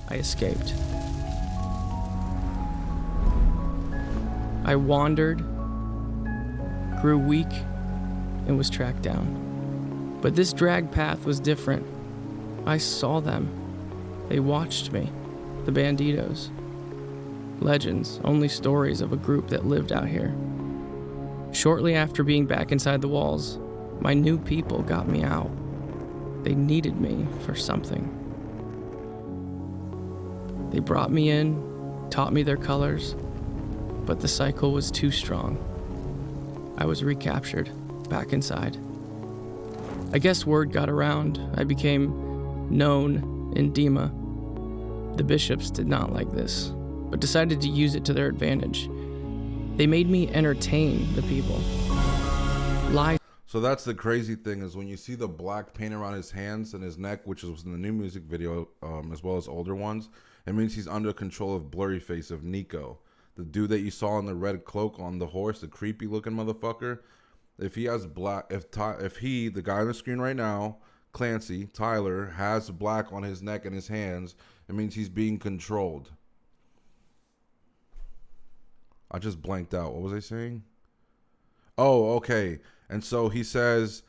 I escaped. I wandered, grew weak, and was tracked down. But this drag path was different. I saw them. They watched me, the banditos. Legends, only stories of a group that lived out here. Shortly after being back inside the walls, my new people got me out. They needed me for something. They brought me in, taught me their colors, but the cycle was too strong. I was recaptured, back inside. I guess word got around. I became known in Dima. The bishops did not like this, but decided to use it to their advantage. They made me entertain the people. Lie. So that's the crazy thing, is when you see the black paint around his hands and his neck, which was in the new music video, as well as older ones, it means he's under control of Blurry Face, of Nico. The dude that you saw in the red cloak on the horse, the creepy looking motherfucker. If he has black, if he, the guy on the screen right now, Clancy, Tyler, has black on his neck and his hands, it means he's being controlled. I just blanked out. What was I saying? Oh, okay. And so he says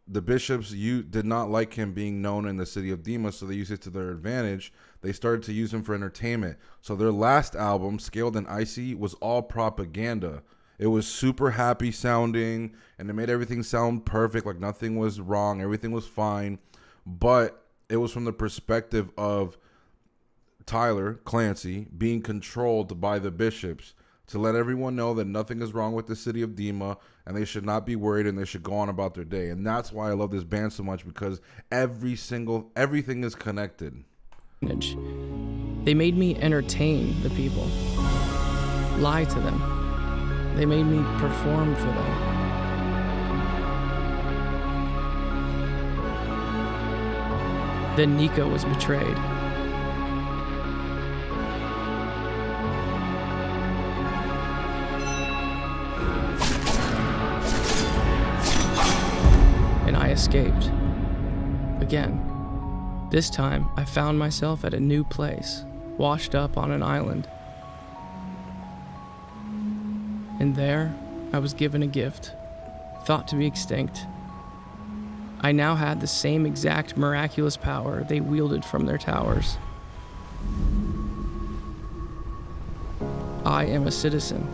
the bishops did not like him being known in the city of Dima, so they used it to their advantage. They started to use him for entertainment. So their last album, Scaled and Icy, was all propaganda. It was super happy sounding, and it made everything sound perfect, like nothing was wrong, everything was fine. But it was from the perspective of Tyler, Clancy, being controlled by the bishops, to let everyone know that nothing is wrong with the city of Dima, and they should not be worried, and they should go on about their day. And that's why I love this band so much, because everything is connected. They made me entertain the people, lie to them. They made me perform for them. Then Nico was betrayed. And I escaped. Again. This time, I found myself at a new place, washed up on an island. And there, I was given a gift, thought to be extinct. I now had the same exact miraculous power they wielded from their towers. I am a citizen.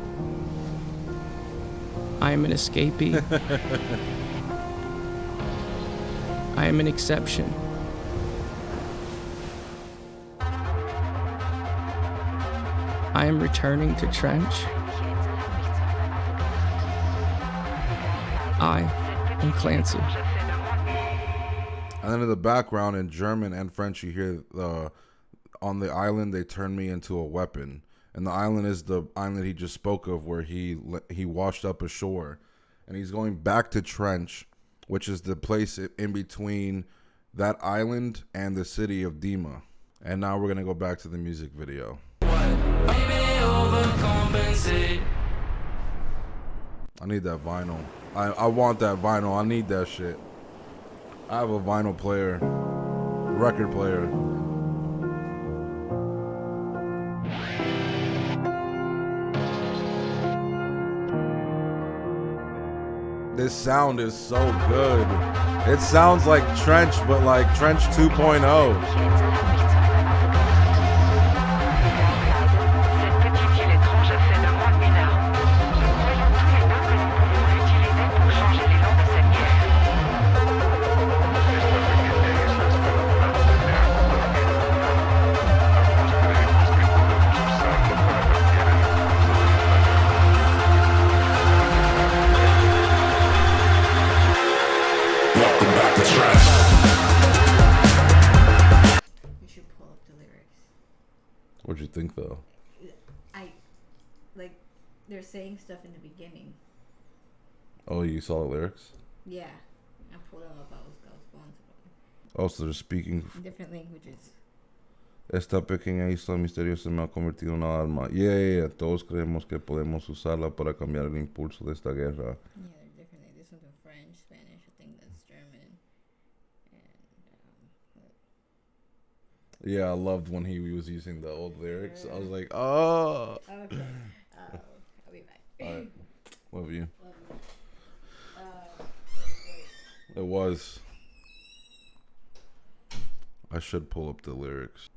I am an escapee. I am an exception. I am returning to Trench. I am Clancy. And then in the background, in German and French, you hear on the island, they turned me into a weapon. And the island is the island he just spoke of, where he washed up ashore. And he's going back to Trench, which is the place in between that island and the city of Dima. And now we're going to go back to the music video. Overcompensate. I need that vinyl. I want that vinyl. I need that shit. I have a vinyl player, record player. This sound is so good. It sounds like Trench, but like Trench 2.0. What'd you think, though? They're saying stuff in the beginning. Oh, you saw the lyrics? Yeah. I pulled them up. I was going to them. Oh, so they're speaking different languages. Esta pequeña isla misteriosa me ha convertido en una arma. Yeah. Todos creemos que podemos usarla para cambiar el impulso de esta guerra. Yeah, they're different. This one's in French, Spanish. I think that's German. Yeah, I loved when he was using the old lyrics. I was like, oh. Okay. I'll be back. All right. Love you. Love you. Wait. It was. I should pull up the lyrics.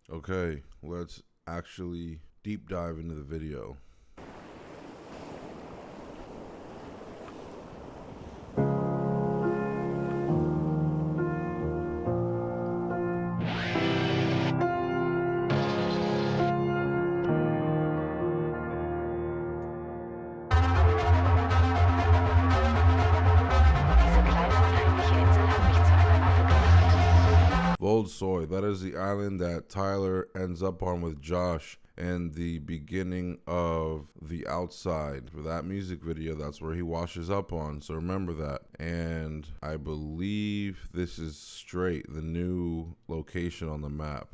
Okay, let's actually deep dive into the video. Soy, that is the island that Tyler ends up on with Josh and the beginning of The Outside. For that music video, that's where he washes up on, so remember that. And I believe this is Straight, the new location on the map.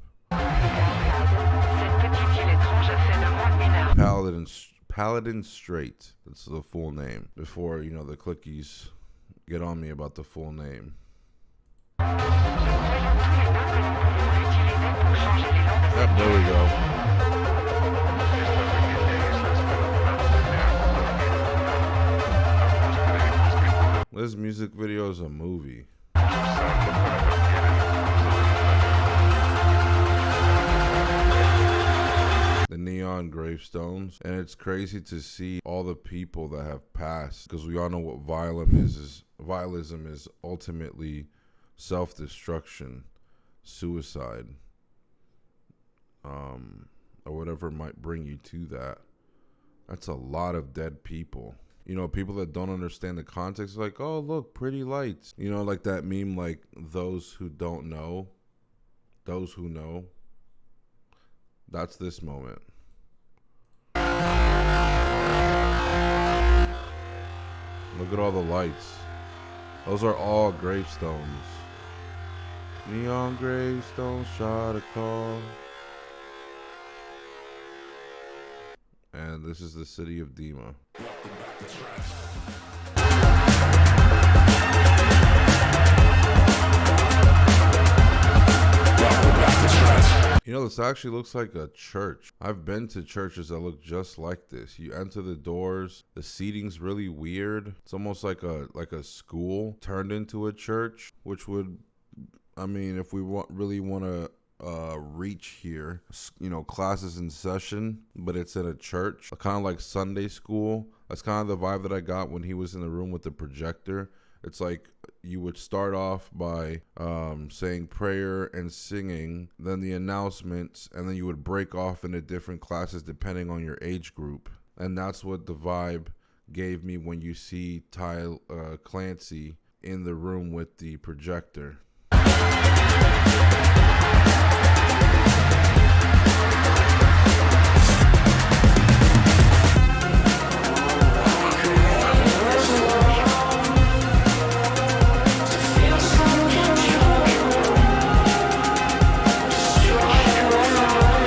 Paladin Strait, that's the full name, before, you know, the clickies get on me about the full name. Yep, there we go. This music video is a movie. The neon gravestones, and it's crazy to see all the people that have passed, because we all know what vialism is ultimately self-destruction, suicide, or whatever might bring you to that. That's a lot of dead people. You know, people that don't understand the context, like, oh, look, pretty lights. You know, like that meme, like, those who don't know, those who know. That's this moment. Look at all the lights. Those are all gravestones. Neon gravestones, shot a call. And this is the city of Dima. You know, this actually looks like a church. I've been to churches that look just like this. You enter the doors, the seating's really weird. It's almost like a school turned into a church, which would, I mean, if we really want to reach here, you know, classes in session, but it's in a church, kind of like Sunday school. That's kind of the vibe that I got when he was in the room with the projector. It's like you would start off by saying prayer and singing, then the announcements, and then you would break off into different classes depending on your age group. And that's what the vibe gave me when you see Ty Clancy in the room with the projector.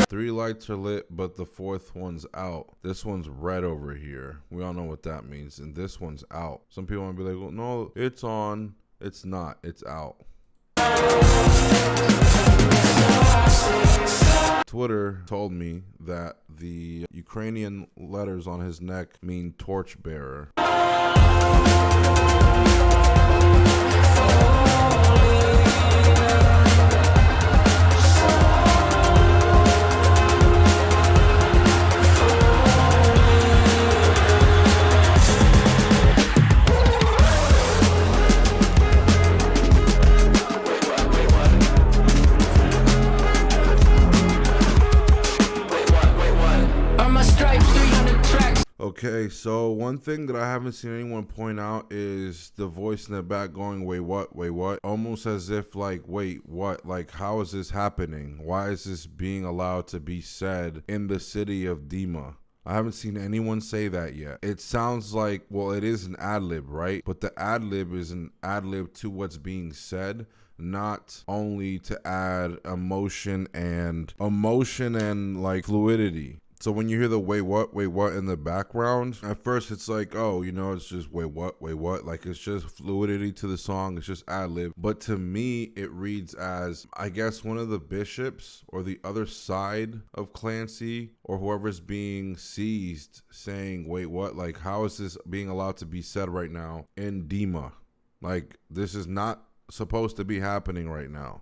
Three lights are lit, but the fourth one's out. This one's red over here. We all know what that means. And this one's out. Some people might be like, well, no, it's on. It's not. It's out. Twitter told me that the Ukrainian letters on his neck mean torchbearer. Okay, so one thing that I haven't seen anyone point out is the voice in the back going, wait, what? Wait, what? Almost as if like, wait, what? Like, how is this happening? Why is this being allowed to be said in the city of Dima? I haven't seen anyone say that yet. It sounds like, well, it is an ad-lib, right? But the ad-lib is an ad-lib to what's being said, not only to add emotion and like fluidity So when you hear the wait what in the background, at first it's like, oh, you know, it's just wait what, like it's just fluidity to the song, it's just ad lib. But to me, it reads as, I guess, one of the bishops or the other side of Clancy or whoever's being seized saying, wait what, like how is this being allowed to be said right now in Dima? Like this is not supposed to be happening right now.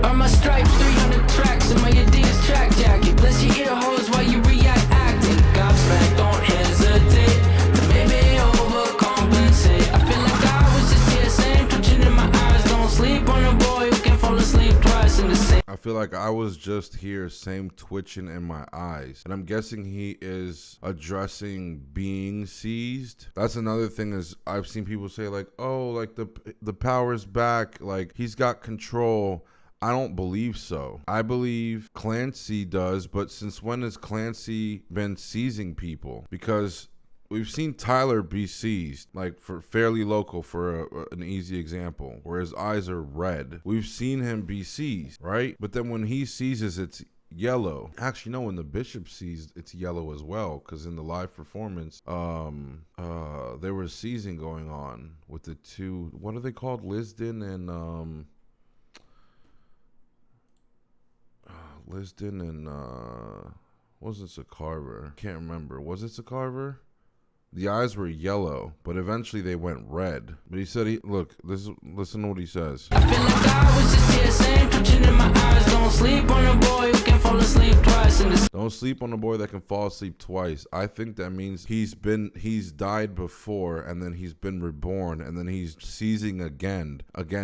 Are my stripes 300 tracks in my Adidas track jacket? Bless your ear holes while you react acting. Gobsmacked, don't hesitate to maybe overcompensate. I feel like I was just here, same twitching in my eyes. Don't sleep on a boy who can fall asleep twice in the same. I feel like I was just here, same twitching in my eyes. And I'm guessing he is addressing being seized. That's another thing is I've seen people say like, oh, like the power's back, like he's got control. I don't believe so. I believe Clancy does, but since when has Clancy been seizing people? Because we've seen Tyler be seized, like for fairly local for an easy example, where his eyes are red. We've seen him be seized, right? But then when he seizes, it's yellow. Actually, no, when the bishop seized, it's yellow as well, because in the live performance, there was seizing going on with the two, what are they called? Lisden and, was it Sakarver? Can't remember. Was it Sakarver? The eyes were yellow, but eventually they went red. But he said, listen to what he says. I feel like I was just here, same twitching in my eyes. Don't sleep on a boy who can fall asleep twice in the. Don't sleep on a boy that can fall asleep twice. I think that means he's died before, and then he's been reborn, and then he's seizing again.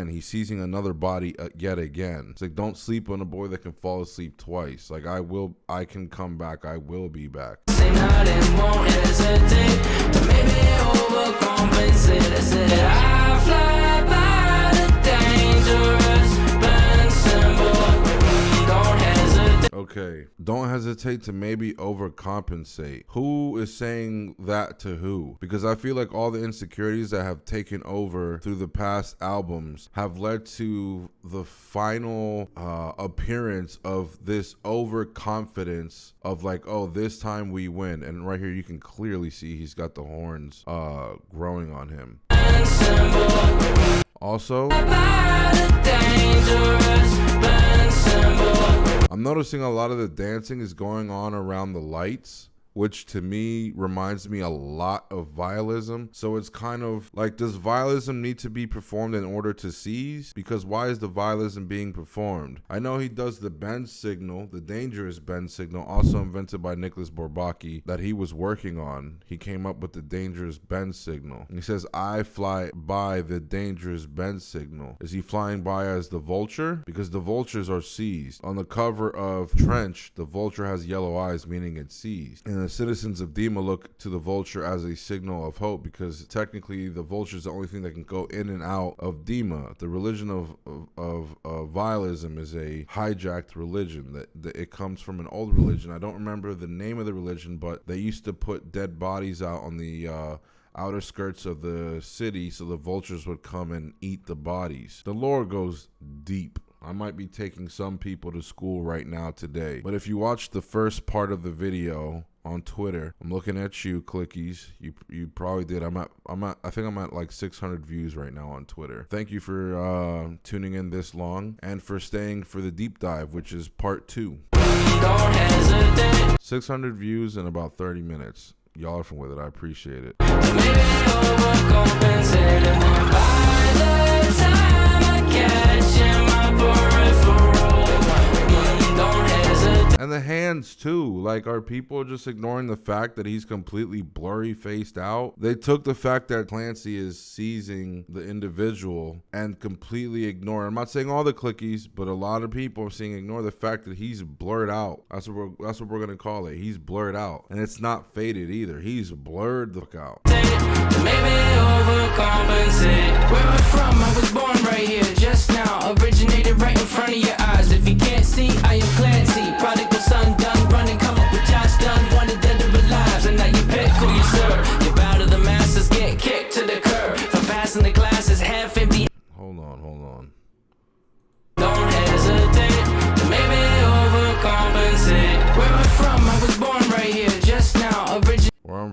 He's seizing another body yet again. It's like, don't sleep on a boy that can fall asleep twice. Like I can come back. I will be back. Say not and won't hesitate to maybe overcompensate. I said I fly by the dangerous band symbol. Don't hesitate. Okay, don't hesitate to maybe overcompensate. Who is saying that to who? Because I feel like all the insecurities that have taken over through the past albums have led to the final appearance of this overconfidence of like, oh, this time we win. And right here you can clearly see he's got the horns growing on him. Also, I'm noticing a lot of the dancing is going on around the lights, which to me reminds me a lot of vialism. So it's kind of like, does vialism need to be performed in order to seize? Because why is the vialism being performed? I know he does the bend signal, the dangerous bend signal, also invented by Nicholas Bourbaki, that he was working on. He came up with the dangerous bend signal. And he says, I fly by the dangerous bend signal. Is he flying by as the vulture? Because the vultures are seized. On the cover of Trench, the vulture has yellow eyes, meaning it's seized. And the citizens of Dima look to the vulture as a signal of hope, because technically the vulture is the only thing that can go in and out of Dima. The religion of vialism is a hijacked religion. That it comes from an old religion. I don't remember the name of the religion, but they used to put dead bodies out on the outer skirts of the city so the vultures would come and eat the bodies. The lore goes deep. I might be taking some people to school right now today, but if you watch the first part of the video on Twitter, I'm looking at you, Clickies. You probably did. I think I'm at like 600 views right now on Twitter. Thank you for tuning in this long and for staying for the deep dive, which is part 2. 600 views in about 30 minutes. Y'all are from with it. I appreciate it. And the hands too. Like, are people just ignoring the fact that he's completely blurry faced out? They took the fact that Clancy is seizing the individual and completely ignore. I'm not saying all the clickies, but a lot of people are saying ignore the fact that he's blurred out. That's what we're gonna call it. He's blurred out, and it's not faded either. He's blurred the fuck out. Maybe overcompensate. Where I'm from, I was born right here just now. Originated right in front of your eyes. If you can't see, I am Clancy. Prodigal son done running, come up with Josh done. Wanted dead or alive, and now you pick who you serve. You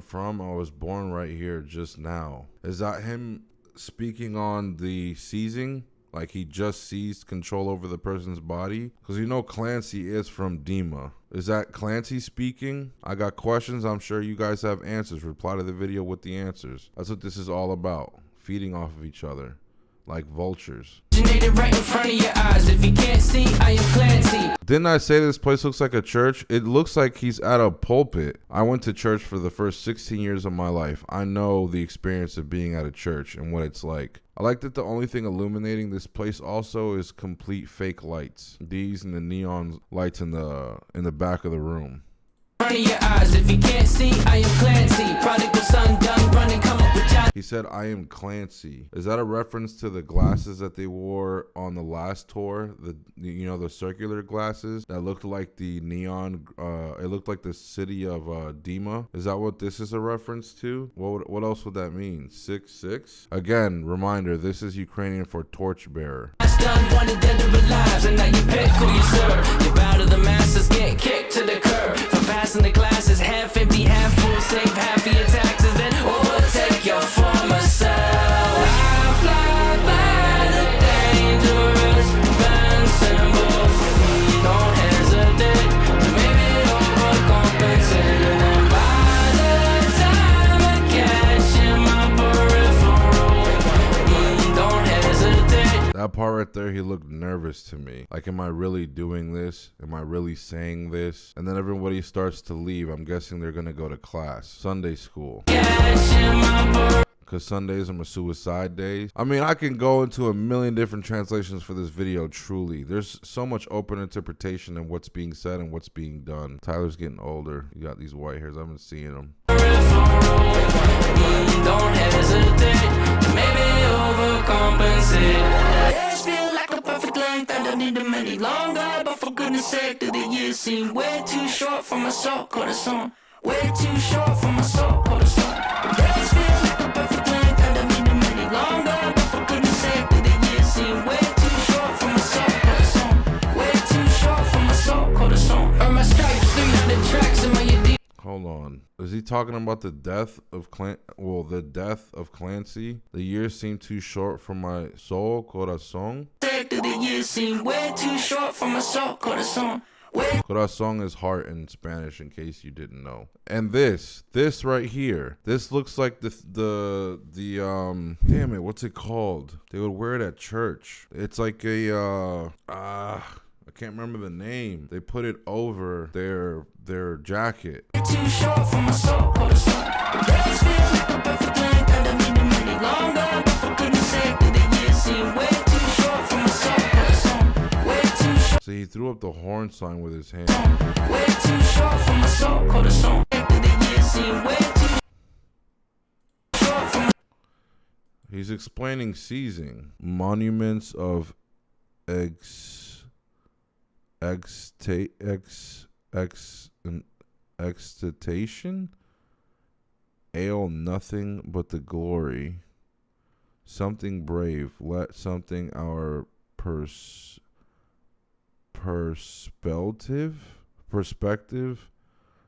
from? I was born right here just now. Is that him speaking on the seizing? Like he just seized control over the person's body? Because you know Clancy is from Dima. Is that Clancy speaking? I got questions. I'm sure you guys have answers. Reply to the video with the answers. That's what this is all about. Feeding off of each other. Like vultures. Right in front of your eyes. If you can't see, I am Clancy. Didn't I say this place looks like a church? It looks like he's at a pulpit. I went to church for the first 16 years of my life. I know the experience of being at a church and what it's like. I like that the only thing illuminating this place also is complete fake lights. These and the neon lights in the back of the room. Front of your eyes. If you can't see, I am Clancy. Prodigal son done running, come up with John. He said, I am Clancy. Is that a reference to the glasses that they wore on the last tour? The circular glasses that looked like the neon, it looked like the city of Dima. Is that what this is a reference to? What else would that mean? 6'6"? Again, reminder, this is Ukrainian for torchbearer. Done, wanted dead or alive, and now you pick who you serve. You bow to the masses, get kicked to the curb. For passing the classes, half empty, half full, save half of your taxes, then overtake your former self. I fly by the dangerous band symbol. Don't hesitate to maybe overcompensate. And then by the time I catch in my peripheral, don't hesitate. That part right there, he looked nervous to me. Like, am I really doing this? Am I really saying this? And then everybody starts to leave. I'm guessing they're going to go to class. Sunday school. Because Sundays are my suicide days. I mean, I can go into a million different translations for this video, truly. There's so much open interpretation in what's being said and what's being done. Tyler's getting older. You got these white hairs. I've been seeing them. Don't hesitate to maybe overcompensate. Days feel like a perfect length. I don't need them any longer, but for goodness sake, do the years seem way too short for my soul, corazón? Way too short for my soul, corazón. Days feel like a perfect length. I don't need them any longer, but for goodness sake, do the years seem way too short for my soul, corazón? Way too short for my soul, corazón. Earn my stripes, 300 tracks in my ID. Hold on. Is he talking about the death of the death of Clancy? The years seem too short for my soul, corazón. The years seem way too short for my soul, corazón. Corazón is heart in Spanish, in case you didn't know. And this right here, this looks like the damn it, what's it called? They would wear it at church. It's like a I can't remember the name. They put it over their jacket. Too short for my soul, corazón. Days feel like a perfect length. I don't need them any longer, but for goodness sake, the years seem way too short for my soul, corazón. Way too short. So he threw up the horn sign with his hand. Way too short for my soul, corazón. The years seem way too short for my. He's explaining seizing. Monuments of excitation, ale nothing but the glory, something brave, let something our perspective,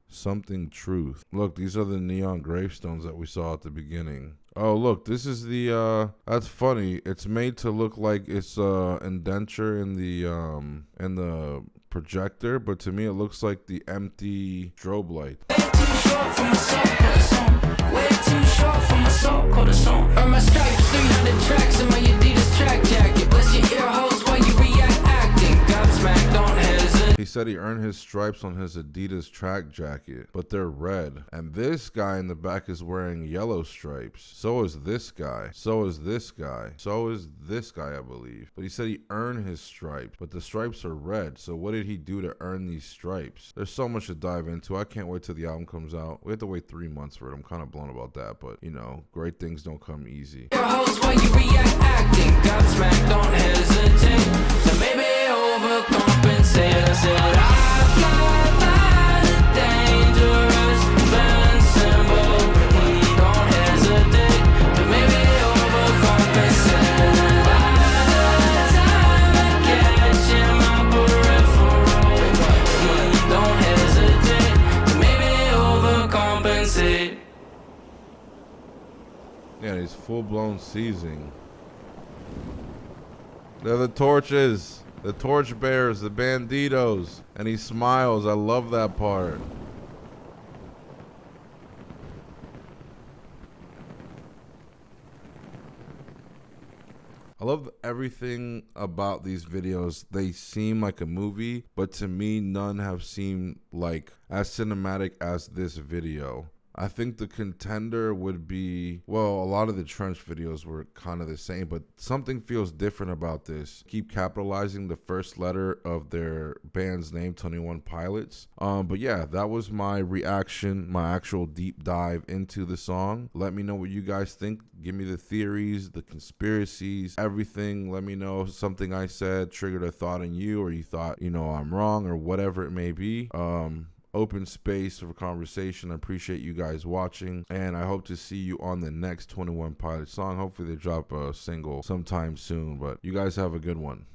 something truth. Look, these are the neon gravestones that we saw at the beginning. Oh, look, this is the, that's funny. It's made to look like it's indenture in the projector, but to me it looks like the empty strobe light. Way too short for my soul, corazón. Way too short for my soul, corazón. Earn my stripes, 300 tracks in my Adidas track jacket. Bless your ear holes while you react acting. Godsmack, don't hesitate. He said he earned his stripes on his Adidas track jacket, but they're red. And this guy in the back is wearing yellow stripes. So is this guy. So is this guy. So is this guy, I believe. But he said he earned his stripes, but the stripes are red. So what did he do to earn these stripes? There's so much to dive into. I can't wait till the album comes out. We have to wait 3 months for it. I'm kind of blown about that, but you know, great things don't come easy. Your hoes while you react acting. Godsmack, don't hesitate to maybe overcompensate. I said I fly by the dangerous band symbol. Don't hesitate to maybe overcompensate. By the time I catch in my peripheral, don't hesitate to maybe overcompensate. Yeah, he's full-blown seizing. They're the torches. The torch bearers, the banditos. And he smiles. I love that part. I love everything about these videos. They seem like a movie, but to me, none have seemed like as cinematic as this video. I think the contender would be, well, a lot of the Trench videos were kind of the same, but something feels different about this. Keep capitalizing the first letter of their band's name, 21 Pilots. But yeah, that was my reaction, my actual deep dive into the song. Let me know what you guys think. Give me the theories, the conspiracies, everything. Let me know if something I said triggered a thought in you, or you thought, I'm wrong, or whatever it may be. Open space for conversation. I appreciate you guys watching, and I hope to see you on the next 21 Pilots song. Hopefully they drop a single sometime soon, but you guys have a good one.